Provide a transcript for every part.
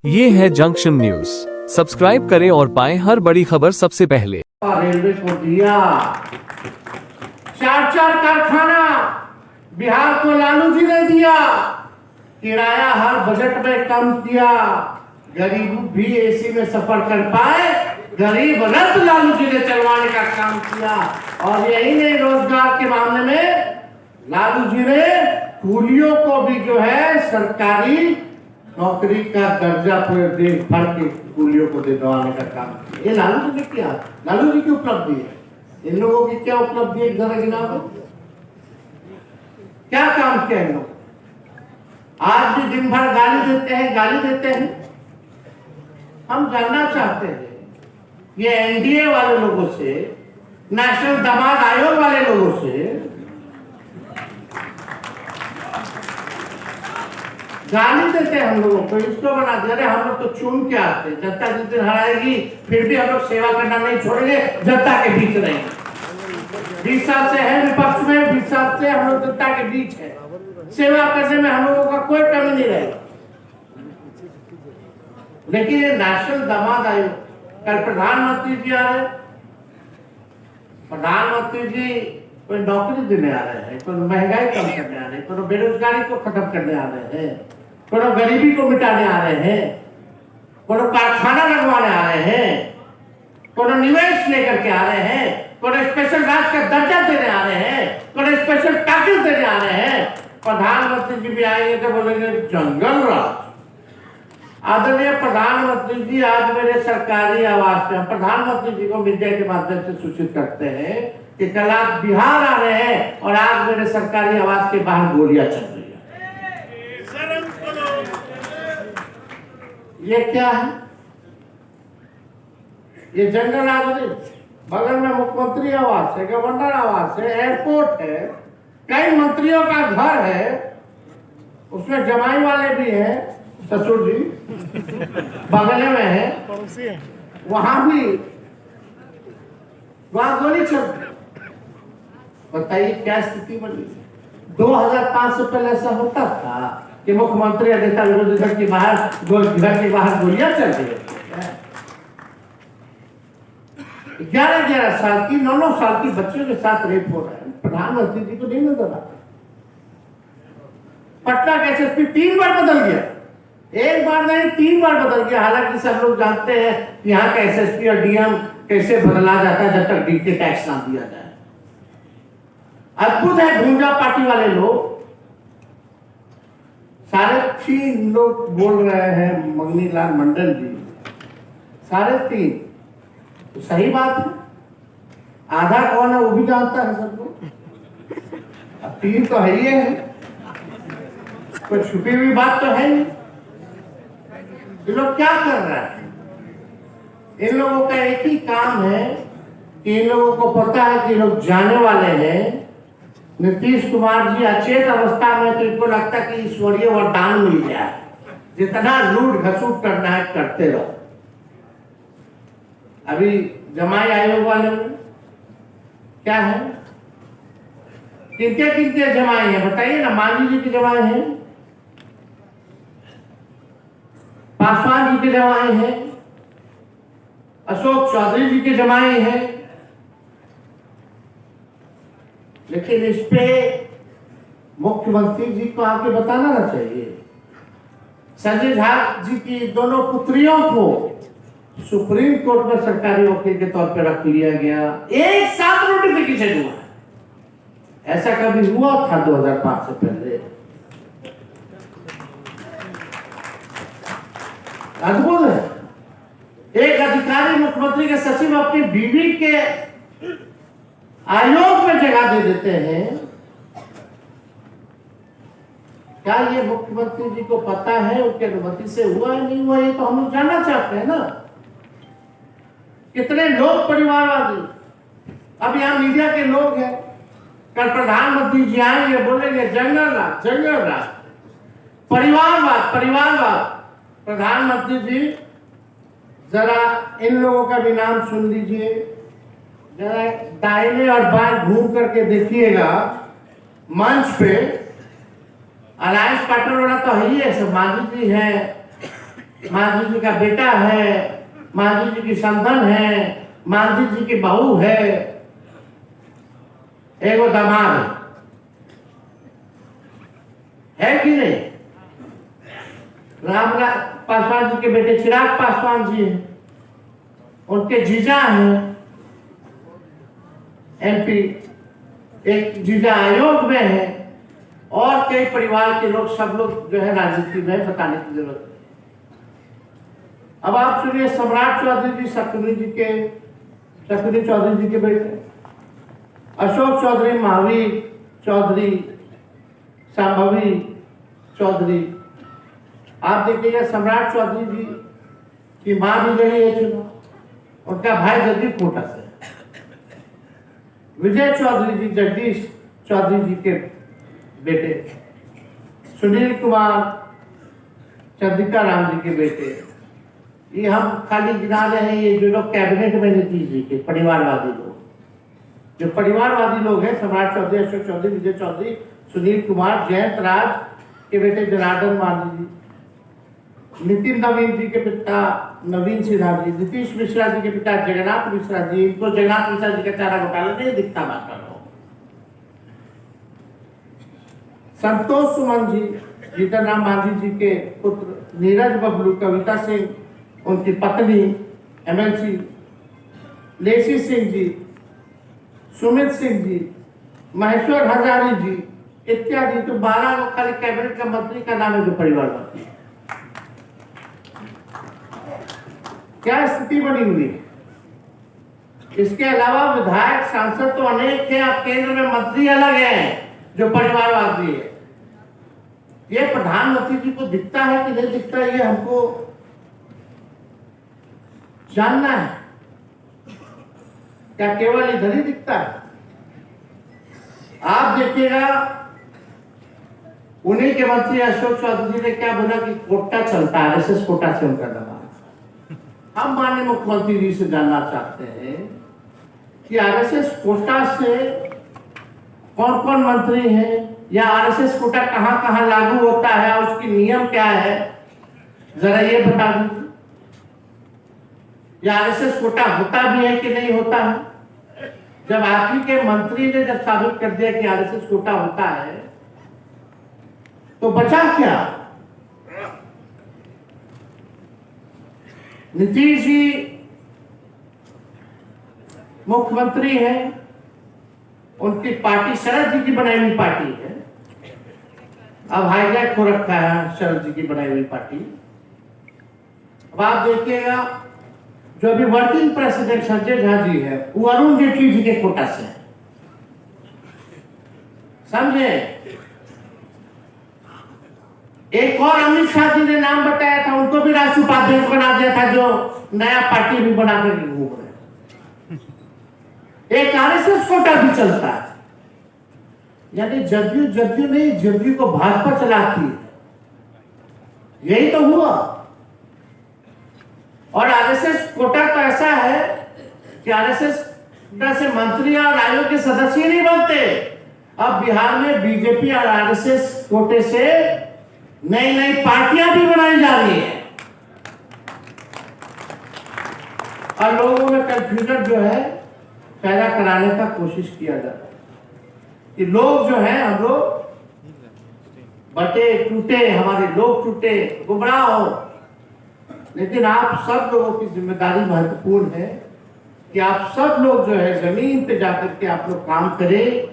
ये है junction news. Subscribe करें और पाएं हर बड़ी खबर सबसे पहले। रेलवे को दिया 4-4 कारखाना बिहार को लालू जी ने दिया, किराया हर बजट में कम किया, गरीब भी एसी में सफर कर पाए, गरीब रथ लालू जी ने चलवाने का काम किया। और यही नहीं, रोजगार के मामले में लालू जी ने कूलियों को भी जो है सरकारी नौकरी का दर्जा पूरे देश भर के कूलियों को दिलवाने का काम किया। ये लालू जी ने किया, लालू जी की उपलब्धि है। इन लोगों की क्या उपलब्धि है, जरा गिनाओ, क्या काम किया इन लोगों? आज भी दिन भर गाली देते हैं। हम जानना चाहते हैं ये एनडीए वाले लोगों से, नेशनल दामाद आयोग वाले लोगों से गाली देते हैं हम लोगों को, इसको बना दे रहे हम लोग तो चुन के आते हैं। जनता जिस दिन हराएगी फिर भी हम लोग सेवा करना नहीं छोड़ेंगे, जनता के बीच रहेंगे। 20 साल से है विपक्ष में, 20 साल से हम लोग जनता के बीच है, सेवा करने में हम लोगों का कोई कमी नहीं रहेगा। लेकिन ये नेशनल दामाद आयोग, कल प्रधानमंत्री जी आ रहे, प्रधानमंत्री जी कोई नौकरी देने आ रहे हैं, कोई महंगाई कम करने आ रहे हैं, कोई बेरोजगारी को खत्म करने आ रहे हैं, कोई गरीबी को मिटाने आ रहे हैं, कोई कारखाना लगवाने आ रहे हैं, कोई निवेश लेकर के आ रहे हैं, कोई स्पेशल राज का दर्जा देने आ रहे हैं, कोई स्पेशल पैकेज देने आ रहे हैं। प्रधानमंत्री जी भी आएंगे तो बोलेंगे जंगल राज। आदरणीय प्रधानमंत्री जी आज मेरे सरकारी आवास में, प्रधानमंत्री जी को मीडिया के माध्यम से सूचित करते हैं कि कल आप बिहार आ रहे हैं और आज मेरे सरकारी आवास के बाहर गोलियां चल रही है। ये क्या है? ये जंगल राज नहीं, बगल में मुख्यमंत्री आवास है, गवर्नर आवास है, एयरपोर्ट है, कई मंत्रियों का घर है, उसमें जमाई वाले भी हैं, ससुर जी बगल में है, वहां भी वहां गोली चल रही। बताइए क्या स्थिति बनी। 2005 से पहले ऐसा होता था कि मुख्यमंत्री और नेता विरोधी दल के बाहर घर के बाहर गोलियां चल रही है। 11-11 साल की 9-9 साल की बच्चियों के साथ रेप हो रहा है, प्रधानमंत्री जी को नहीं नजर आता। पटना का एसएसपी 3 बार बदल गया, एक बार नहीं 3 बार बदल गया। हालांकि सब लोग जानते हैं यहाँ का एसएसपी और डीएम कैसे बदला जाता है जब तक डीके टैक्स ना दिया जाए। अद्भुत है, भूंजा पार्टी वाले लोग सारे 3 लोग बोल रहे हैं, मंगनीलाल मंडल जी, सारे 3 तो सही बात है। आधा कौन है वो भी जानता है सब लोग, अब 3 तो है ही है, कोई छुपी हुई बात तो है नहीं। ये लोग क्या कर रहे हैं? इन लोगों का एक ही काम है कि इन लोगों को पता है कि लोग जाने वाले हैं। नीतीश कुमार जी अचेत अवस्था में, तो इनको लगता है कि ईश्वरीय वरदान मिल जाए, जितना लूट घसूट करना है करते रहो। अभी जमाई आयोग वाले में क्या है, किनके जमाई है बताइए ना। मांझी जी की जमाई है, पासवान जी के जमाई है, अशोक चौधरी जी के जमाई है। लेकिन इस पे मुख्यमंत्री जी को आके बताना ना चाहिए। संजय झा जी की दोनों पुत्रियों को सुप्रीम कोर्ट में सरकारी वकील के तौर पर रख लिया गया, एक साथ नोटिफिकेशन हुआ। ऐसा कभी हुआ था 2005 से पहले? अद्भुत है। एक अधिकारी मुख्यमंत्री के सचिव अपनी बीवी के आयोग में जगह दे देते हैं। क्या ये मुख्यमंत्री जी को पता है उनकी अनुमति से हुआ है नहीं हुआ? ये तो हम लोग जानना चाहते हैं ना। कितने लोग परिवारवादी, अब यहाँ मीडिया के लोग हैं, कल प्रधानमंत्री जी आएंगे बोलेंगे जंगल राज, परिवारवाद। प्रधानमंत्री जी जरा इन लोगों का भी नाम सुन लीजिए, जरा दाहिने और बाएं घूम करके देखिएगा। मंच पे अलायंस पार्टनर वाला तो है ही है, मांझी जी है, मांझी जी का बेटा है, मांझी जी की संतान है, मांझी जी की बहू है, एगो दामाद है कि नहीं? रामलाल पासवान जी के बेटे चिराग पासवान जी हैं, उनके जीजा हैं एमपी, एक जीजा आयोग में है, और कई परिवार के लोग, सब लोग जो है राजनीति में बताने की जरूरत है। अब आप सुनिए, सम्राट चौधरी जी शकुनी चौधरी जी के बेटे, अशोक चौधरी, महावीर चौधरी, संभवी चौधरी। आप देखिएगा सम्राट चौधरी जी की मां भी गई है चुनाव, उनका भाई जगदीश कोटा से, विजय चौधरी जी जगदीश चौधरी जी के बेटे, सुनील कुमार चंद्रिका राम जी के बेटे। ये हम खाली गिना रहे हैं, ये जो लोग कैबिनेट में नीतीश जी के परिवारवादी लोग, जो परिवारवादी लोग हैं, सम्राट चौधरी, अशोक चौधरी, विजय चौधरी, सुनील कुमार, जयंत राज के बेटे जनार्दन मांझी जी, नितिन नवीन जी के पिता नवीन सिन्हा जी, नीतीश मिश्रा जी के पिता जगन्नाथ मिश्रा जी। इनको जगन्नाथ मिश्रा जी का चारा घोटाला नहीं दिखता बात कर रहा हूं। संतोष सुमन जी, जीतन राम मांझी जी के पुत्र, नीरज बबलू, कविता सिंह उनकी पत्नी एमएलसी, लेसी सिंह जी, सुमित सिंह जी, महेश्वर हजारी जी इत्यादि। तो 12 लोग खाली कैबिनेट का मंत्री का नाम है जो परिवारवादी है। क्या स्थिति बनी हुई है? इसके अलावा विधायक सांसद तो अनेक हैं, अब केंद्र में मंत्री अलग हैं जो परिवारवादी है। ये प्रधानमंत्री जी को दिखता है कि नहीं दिखता, ये हमको जानना है। क्या केवल इधर ही दिखता है? आप देखिएगा, उन्हीं के मंत्री अशोक चौधरी जी ने क्या बोला कि कोटा चलता है, आरएसएस कोटा से उनका दबाव। हम माननीय मुख्यमंत्री जी से जानना चाहते हैं कि आरएसएस कोटा से कौन कौन मंत्री हैं, या आरएसएस कोटा कहां कहां लागू होता है, उसकी नियम क्या है, जरा ये बता दीजिए। या आरएसएस कोटा होता भी है कि नहीं होता है? जब आप ही के मंत्री ने जब साबित कर दिया कि आरएसएस कोटा होता है, तो बचा क्या? नीतीश जी मुख्यमंत्री हैं, उनकी पार्टी शरद जी की बनाई हुई पार्टी है, अब हाईजैक हो रखा है शरद जी की बनाई हुई पार्टी। अब आप देखिएगा, जो अभी वर्किंग प्रेसिडेंट संजय झा जी है, वो अरुण जेटली जी के कोटा से है, समझे? एक और अमित शाह जी ने नाम बताया था, उनको भी राष्ट्रीय उपाध्यक्ष बना दिया था, जो नया पार्टी भी बना कर घूम रहे। एक आरएसएस कोटा भी चलता है, यानी जदयू नहीं, जदयू को भाजपा चलाती है, यही तो हुआ। और आरएसएस कोटा तो ऐसा है कि आरएसएस कोटा से मंत्री और आयोग के सदस्य नहीं बनते। अब बिहार में बीजेपी और आरएसएस कोटे से नई नई पार्टियां भी बनाई जा रही है, और लोगों में कंफ्यूजन जो है पैदा कराने का कोशिश किया जा रहा है कि लोग जो है, हम लोग बटे टूटे, हमारे लोग टूटे, गुमराह हो। लेकिन आप सब लोगों की जिम्मेदारी महत्वपूर्ण है कि आप सब लोग जो है जमीन पे जाकर के आप लोग काम करें,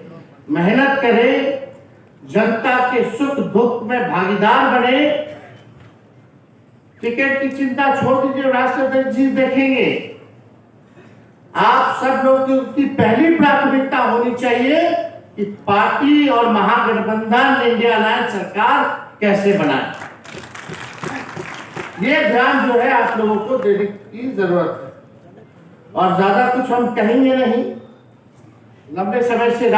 मेहनत करें, जनता के सुख दुख में भागीदार बने। टिकट की चिंता छोड़ दीजिए, राष्ट्रपति जी देखेंगे। आप सब लोगों की पहली प्राथमिकता होनी चाहिए कि पार्टी और महागठबंधन इंडिया अलायंस सरकार कैसे बनाए। ये ध्यान जो है आप लोगों को देने की जरूरत है, और ज्यादा कुछ हम कहेंगे नहीं। लंबे समय से